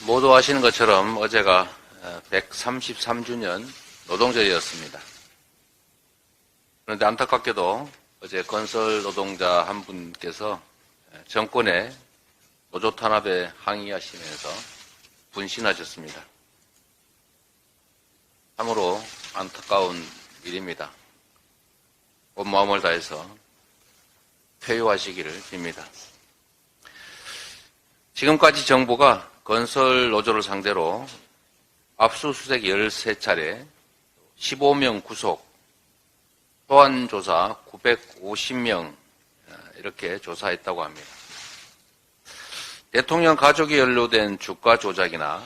모두 아시는 것처럼 어제가 133주년 노동절이었습니다. 그런데 안타깝게도 어제 건설 노동자 한 분께서 정권의 노조 탄압에 항의하시면서 분신하셨습니다. 참으로 안타까운 일입니다. 온 마음을 다해서 퇴유하시기를 빕니다. 지금까지 정부가 건설 노조를 상대로 압수수색 13차례, 15명 구속, 소환 조사 950명 이렇게 조사했다고 합니다. 대통령 가족이 연루된 주가 조작이나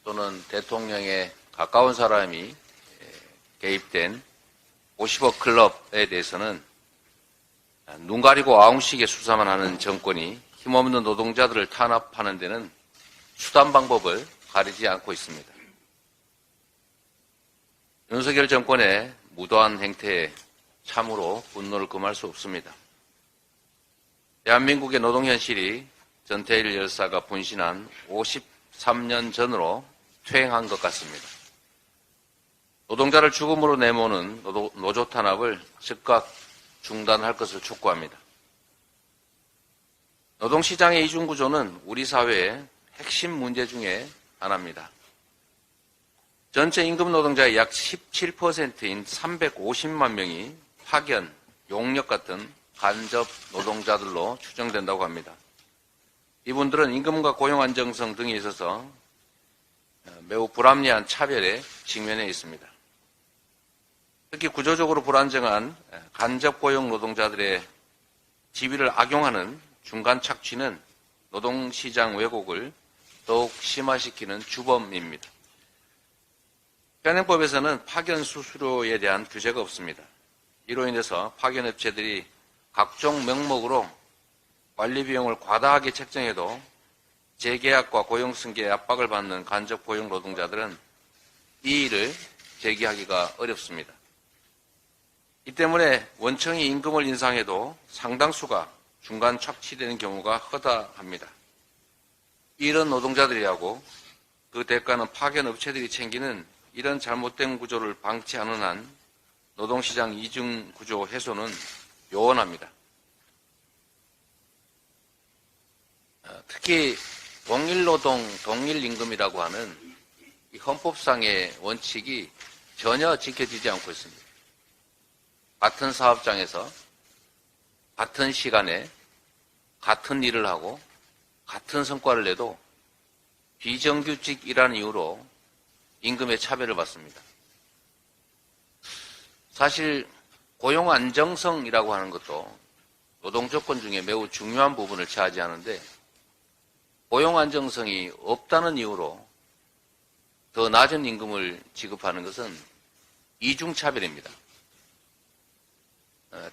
또는 대통령에 가까운 사람이 개입된 50억 클럽에 대해서는 눈 가리고 아웅식의 수사만 하는 정권이 힘없는 노동자들을 탄압하는 데는 수단 방법을 가리지 않고 있습니다. 윤석열 정권의 무도한 행태에 참으로 분노를 금할 수 없습니다. 대한민국의 노동 현실이 전태일 열사가 분신한 53년 전으로 퇴행한 것 같습니다. 노동자를 죽음으로 내모는 노조 탄압을 즉각 중단할 것을 촉구합니다. 노동시장의 이중구조는 우리 사회의 핵심 문제 중에 하나입니다. 전체 임금 노동자의 약 17%인 350만 명이 파견, 용역 같은 간접 노동자들로 추정된다고 합니다. 이분들은 임금과 고용 안정성 등에 있어서 매우 불합리한 차별에 직면해 있습니다. 특히 구조적으로 불안정한 간접 고용 노동자들의 지위를 악용하는 중간 착취는 노동시장 왜곡을 더욱 심화시키는 주범입니다. 현행법에서는 파견 수수료에 대한 규제가 없습니다. 이로 인해서 파견업체들이 각종 명목으로 관리 비용을 과다하게 책정해도 재계약과 고용 승계에 압박을 받는 간접 고용 노동자들은 이 일을 제기하기가 어렵습니다. 이 때문에 원청이 임금을 인상해도 상당수가 중간 착취되는 경우가 허다합니다. 이런 노동자들이하고 그 대가는 파견 업체들이 챙기는 이런 잘못된 구조를 방치하는 한 노동시장 이중 구조 해소는 요원합니다. 특히 동일노동, 동일임금이라고 하는 이 헌법상의 원칙이 전혀 지켜지지 않고 있습니다. 같은 사업장에서 같은 시간에 같은 일을 하고 같은 성과를 내도 비정규직이라는 이유로 임금의 차별을 받습니다. 사실 고용 안정성이라고 하는 것도 노동조건 중에 매우 중요한 부분을 차지하는데 고용 안정성이 없다는 이유로 더 낮은 임금을 지급하는 것은 이중차별입니다.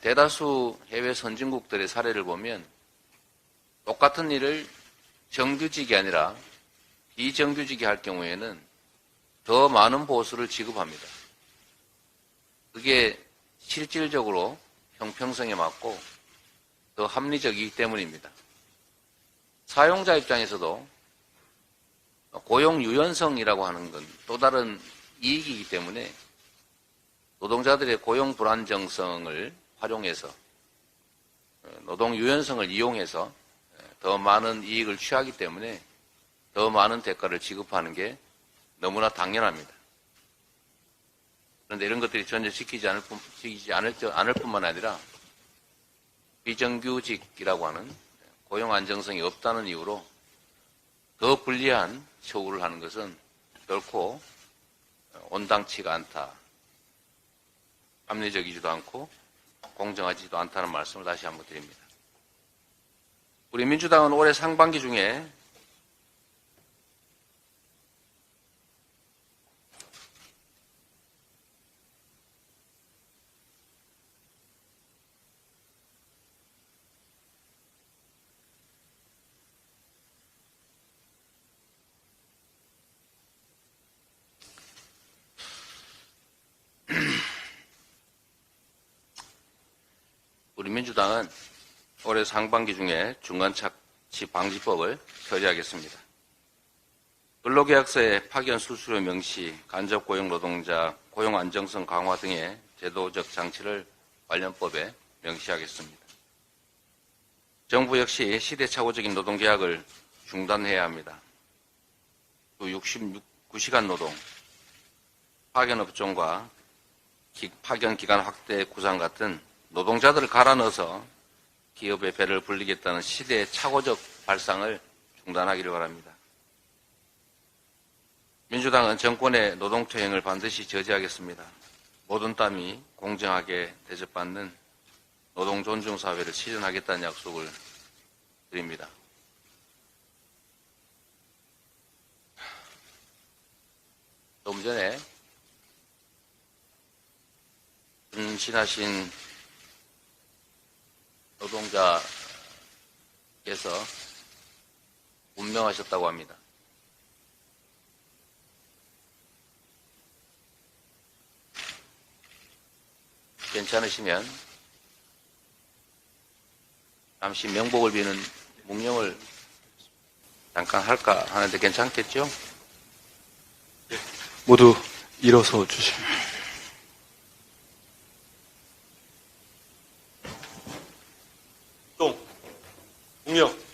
대다수 해외 선진국들의 사례를 보면 똑같은 일을 정규직이 아니라 비정규직이 할 경우에는 더 많은 보수를 지급합니다. 그게 실질적으로 형평성에 맞고 더 합리적이기 때문입니다. 사용자 입장에서도 고용 유연성이라고 하는 건 또 다른 이익이기 때문에 노동자들의 고용 불안정성을 활용해서 노동 유연성을 이용해서 더 많은 이익을 취하기 때문에 더 많은 대가를 지급하는 게 너무나 당연합니다. 그런데 이런 것들이 전혀 지키지 않을 뿐만 아니라 비정규직이라고 하는 고용 안정성이 없다는 이유로 더 불리한 처우를 하는 것은 결코 온당치가 않다. 합리적이지도 않고 공정하지도 않다는 말씀을 다시 한번 드립니다. 우리 민주당은 올해 상반기 중에 우리 민주당은 올해 상반기 중에 중간착취 방지법을 처리하겠습니다. 근로계약서의 파견 수수료 명시, 간접고용 노동자 고용 안정성 강화 등의 제도적 장치를 관련법에 명시하겠습니다. 정부 역시 시대착오적인 노동계약을 중단해야 합니다. 또 69시간 노동, 파견업종과 파견기간 확대 구상 같은 노동자들을 갈아 넣어서 기업의 배를 불리겠다는 시대착오적 발상을 중단하기를 바랍니다. 민주당은 정권의 노동투쟁을 반드시 저지하겠습니다. 모든 땀이 공정하게 대접받는 노동존중사회를 실현하겠다는 약속을 드립니다. 조금 전에 분신하신 노동자께서 운명하셨다고 합니다. 괜찮으시면 잠시 명복을 비는 묵념을 잠깐 할까 하는데 괜찮겠죠? 모두 일어서 주시면. 묵념.